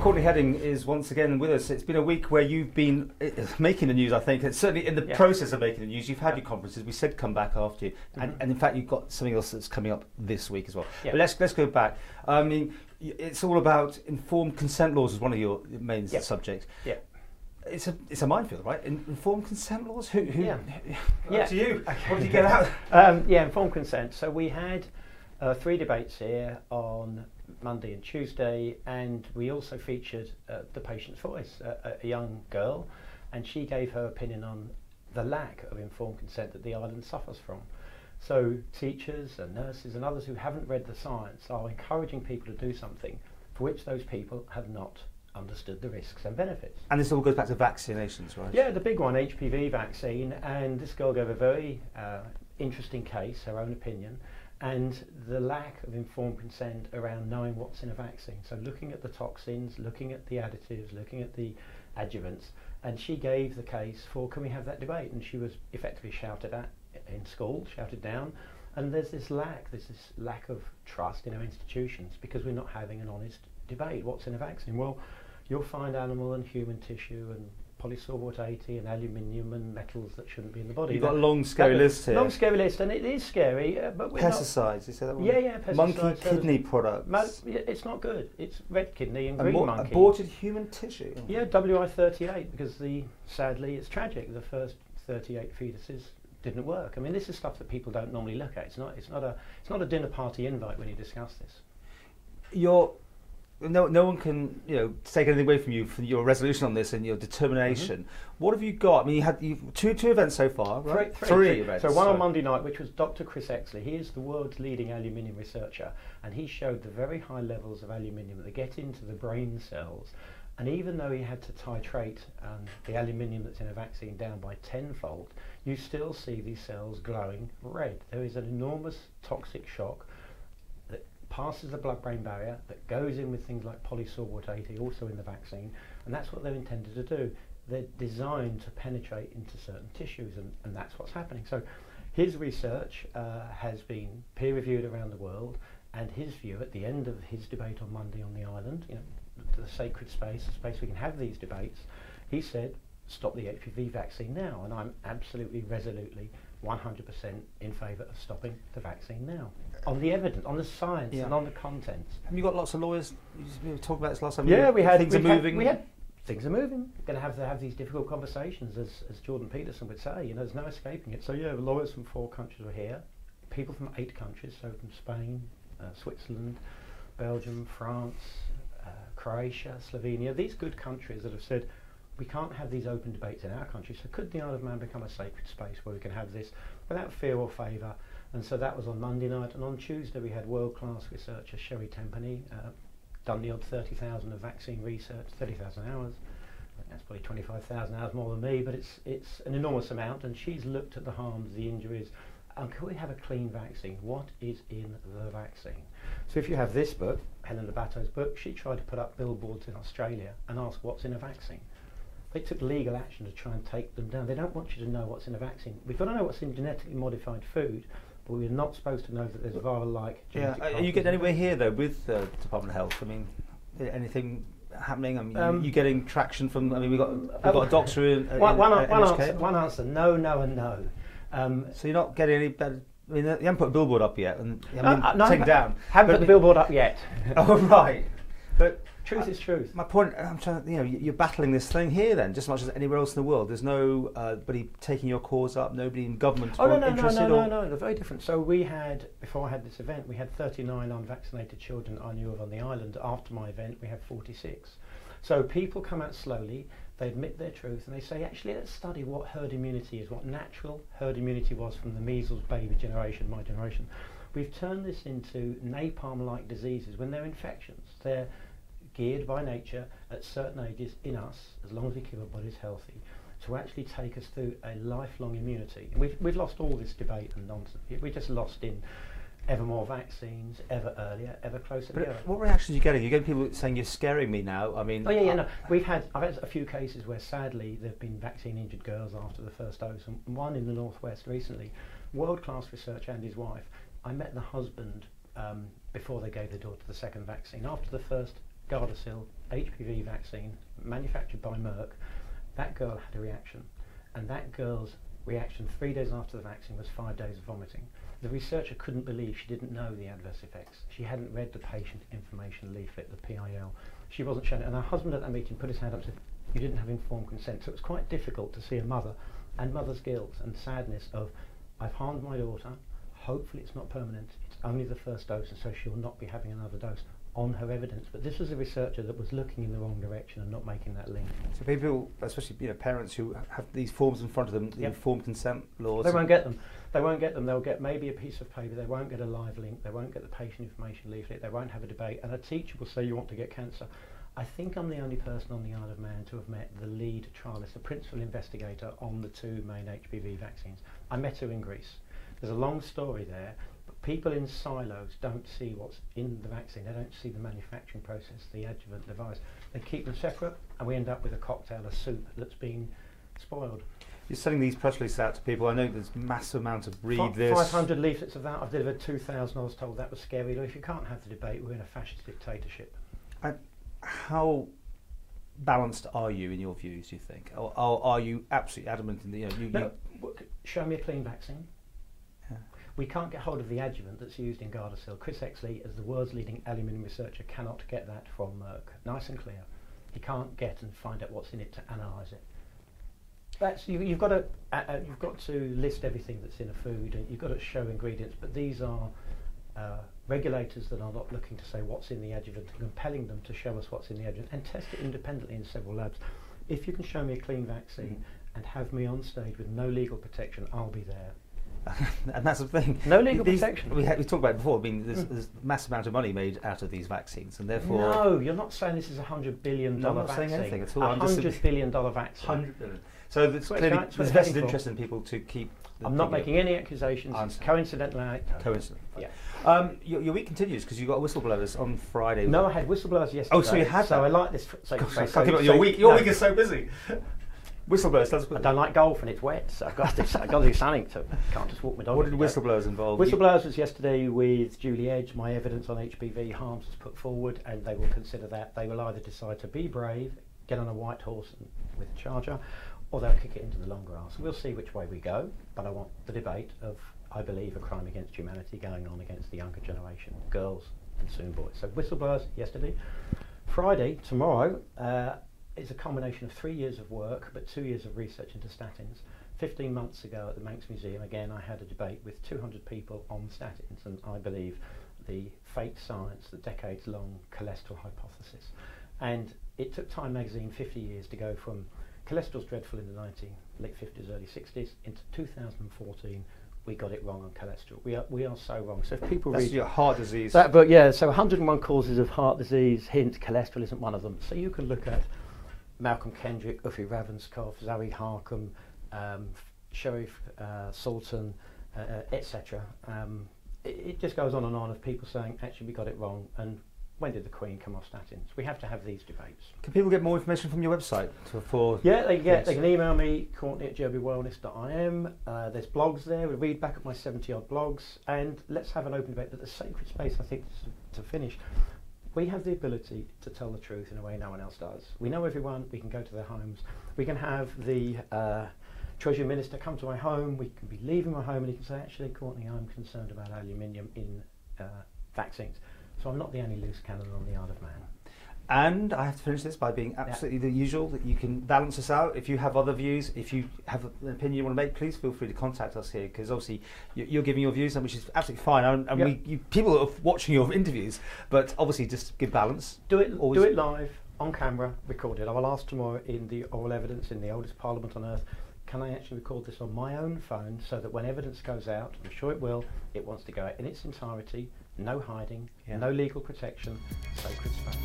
Courtenay Heading is once again with us. It's been a week where you've been making the news, I think. It's certainly in the process of making the news. You've had your conferences. We said come back after you. And in fact, you've got something else that's coming up this week as well. But let's go back. I mean, it's all about informed consent laws as one of your main subjects. Yeah. It's a minefield, right? Informed consent laws? Who to you? Okay. What did you get out? Informed consent. So we had 3 debates here on Monday and Tuesday, and we also featured the patient's voice, a young girl, and she gave her opinion on the lack of informed consent that the island suffers from. So teachers and nurses and others who haven't read the science are encouraging people to do something for which those people have not understood the risks and benefits. And this all goes back to vaccinations, right? Yeah, the big one, HPV vaccine, and this girl gave a very interesting case, her own opinion, and the lack of informed consent around knowing what's in a vaccine. So looking at the toxins, looking at the additives, looking at the adjuvants, and she gave the case for, can we have that debate? And she was effectively shouted at in school, shouted down, and there's this lack of trust in our institutions because we're not having an honest debate. What's in a vaccine? Well, you'll find animal and human tissue and polysorbate 80 and aluminium and metals that shouldn't be in the body. You've got a long scary list here. Long scary list, and it is scary, but we're pesticides, you said that one? Yeah, pesticides. Monkey kidney products. It's not good. It's red kidney and green monkey. Aborted human tissue. Yeah, WI-38, because sadly it's tragic. The first 38 fetuses didn't work. I mean, this is stuff that people don't normally look at. It's not a dinner party invite when you discuss this. No one can take anything away from you for your resolution on this and your determination. What have you got? I mean, you've two events so far, right? Three events. So one on Monday night, which was Dr. Chris Exley. He is the world's leading aluminium researcher, and he showed the very high levels of aluminium that get into the brain cells. And even though he had to titrate the aluminium that's in a vaccine down by 10-fold, you still see these cells glowing red. There is an enormous toxic shock passes the blood-brain barrier, that goes in with things like polysorbate 80, also in the vaccine, and that's what they're intended to do. They're designed to penetrate into certain tissues, and that's what's happening. So his research has been peer-reviewed around the world, and his view at the end of his debate on Monday on the island, the sacred space, the space we can have these debates, he said, stop the HPV vaccine now, and I'm absolutely, resolutely 100% in favour of stopping the vaccine now. On the evidence, on the science, and on the contents. Have you got lots of lawyers? You were talking about this last time. Yeah, things are moving. Things are moving. We're going to have these difficult conversations, as Jordan Peterson would say. There's no escaping it. So the lawyers from 4 countries were here. People from 8 countries, so from Spain, Switzerland, Belgium, France, Croatia, Slovenia. These good countries that have said, we can't have these open debates in our country, so could the Isle of Man become a sacred space where we can have this without fear or favour? And so that was on Monday night, and on Tuesday we had world-class researcher Sherry Tempany, done the odd 30,000 of vaccine research, 30,000 hours. That's probably 25,000 hours more than me, but it's an enormous amount, and she's looked at the harms, the injuries, and can we have a clean vaccine? What is in the vaccine? So if you have this book, Helen Labatto's book, she tried to put up billboards in Australia and ask what's in a vaccine. They took legal action to try and take them down. They don't want you to know what's in a vaccine. We've got to know what's in genetically modified food, but we're not supposed to know that there's viral-like genetic Are you getting anywhere here, though, with the Department of Health? I mean, anything happening? I mean, you getting traction from... I mean, we've got a doctor in one answer, no, and no. So you're not getting any better... I mean, you haven't put a billboard up yet, and taken down. Haven't put the billboard up yet. Oh, right. But truth is truth. My point, I'm trying to, you're battling this thing here then, just as much as anywhere else in the world. There's nobody taking your cause up, nobody in government interested? No, they're very different. So we had, before I had this event, we had 39 unvaccinated children I knew of on the island. After my event, we had 46. So people come out slowly, they admit their truth, and they say, actually, let's study what herd immunity is, what natural herd immunity was from the measles baby generation, my generation. We've turned this into napalm-like diseases when they're infections. They're geared by nature at certain ages in us, as long as we keep our bodies healthy, to actually take us through a lifelong immunity. And we've lost all this debate and nonsense. We just lost in ever more vaccines, ever earlier, ever closer together. What reactions are you getting? You're getting people saying you're scaring me now. I mean, no. I've had a few cases where sadly there've been vaccine injured girls after the first dose, and one in the northwest recently. World-class researcher and his wife. I met the husband before they gave the daughter the second vaccine. After the first Gardasil HPV vaccine manufactured by Merck. That girl had a reaction, and that girl's reaction 3 days after the vaccine was 5 days of vomiting. The researcher couldn't believe she didn't know the adverse effects. She hadn't read the patient information leaflet, the PIL. She wasn't shown it. And her husband at that meeting put his hand up and said, "You didn't have informed consent." So it was quite difficult to see a mother and mother's guilt and sadness of, I've harmed my daughter, hopefully it's not permanent, it's only the first dose, and so she'll not be having another dose, on her evidence. But this was a researcher that was looking in the wrong direction and not making that link. So people, especially parents who have these forms in front of them, the informed consent laws. They won't get them. They won't get them. They'll get maybe a piece of paper. They won't get a live link. They won't get the patient information leaflet. They won't have a debate. And a teacher will say, "You want to get cancer." I think I'm the only person on the Isle of Man to have met the lead trialist, the principal investigator on the 2 main HPV vaccines. I met her in Greece. There's a long story there. People in silos don't see what's in the vaccine. They don't see the manufacturing process, the adjuvant device. They keep them separate, and we end up with a cocktail, a soup that's been spoiled. You're sending these press releases out to people. I know there's massive amounts of read this. 500 leaflets of that. I've delivered 2,000. I was told that was scary. Look, if you can't have the debate, we're in a fascist dictatorship. How balanced are you in your views, do you think? Or are you absolutely adamant in the... Show me a clean vaccine. We can't get hold of the adjuvant that's used in Gardasil. Chris Exley, as the world's leading aluminium researcher, cannot get that from Merck. Nice and clear. He can't get and find out what's in it to analyse it. That's you've got to list everything that's in a food, and you've got to show ingredients. But these are regulators that are not looking to say what's in the adjuvant and compelling them to show us what's in the adjuvant and test it independently in several labs. If you can show me a clean vaccine and have me on stage with no legal protection, I'll be there. And that's the thing. No legal protection. We talked about it before. I mean, there's a massive amount of money made out of these vaccines, and therefore. No, you're not saying this is a $100 billion vaccine. I'm not saying anything at all. $100 billion vaccine. 100 billion. So there's vested interest in people to keep. I'm not making any accusations. It's coincidental. Coincident. Yeah. Your week continues because you got whistleblowers on Friday. No, I had whistleblowers yesterday. Oh, so you had. So I like this. Your week is so busy. Whistleblowers. I don't like golf and it's wet, so I've got to do something. So I can't just walk my dog. What did whistleblowers involve? Whistleblowers was yesterday with Julie Edge. My evidence on HPV harms was put forward, and they will consider that. They will either decide to be brave, get on a white horse with a charger, or they'll kick it into the long grass. We'll see which way we go, but I want the debate of, I believe, a crime against humanity going on against the younger generation, girls and soon boys. So whistleblowers yesterday. Friday, tomorrow, is a combination of 3 years of work, but 2 years of research into statins. 15 months ago at the Manx Museum, again, I had a debate with 200 people on statins, and I believe the fake science, the decades-long cholesterol hypothesis. And it took Time magazine 50 years to go from cholesterol's dreadful in the late 50s, early 60s, into 2014, we got it wrong on cholesterol. We are so wrong. So if people read your heart disease. So 101 causes of heart disease, hint, cholesterol isn't one of them. So you can look at Malcolm Kendrick, Ufi Ravenscoff, Zoe Harcum, Sharif Sultan, etc. It just goes on and on of people saying, actually, we got it wrong, and when did the Queen come off statins? We have to have these debates. Can people get more information from your website? They can email me, Courtenay@jerbywellness.im. There's blogs there. We read back at my 70-odd blogs, and let's have an open debate. But the sacred space, I think, to finish, we have the ability to tell the truth in a way no one else does. We know everyone. We can go to their homes. We can have the Treasury Minister come to my home. We can be leaving my home, and he can say, actually, Courtenay, I'm concerned about aluminium in vaccines. So I'm not the only loose cannon on the Isle of Man. And I have to finish this by being absolutely the usual, that you can balance us out. If you have other views, if you have an opinion you want to make, please feel free to contact us here, because obviously you're giving your views, which is absolutely fine. And people are watching your interviews, but obviously just give balance. Do it live, on camera, record it. I will ask tomorrow in the oral evidence in the oldest parliament on earth, can I actually record this on my own phone so that when evidence goes out, I'm sure it will, it wants to go out in its entirety, no hiding, no legal protection, sacred space.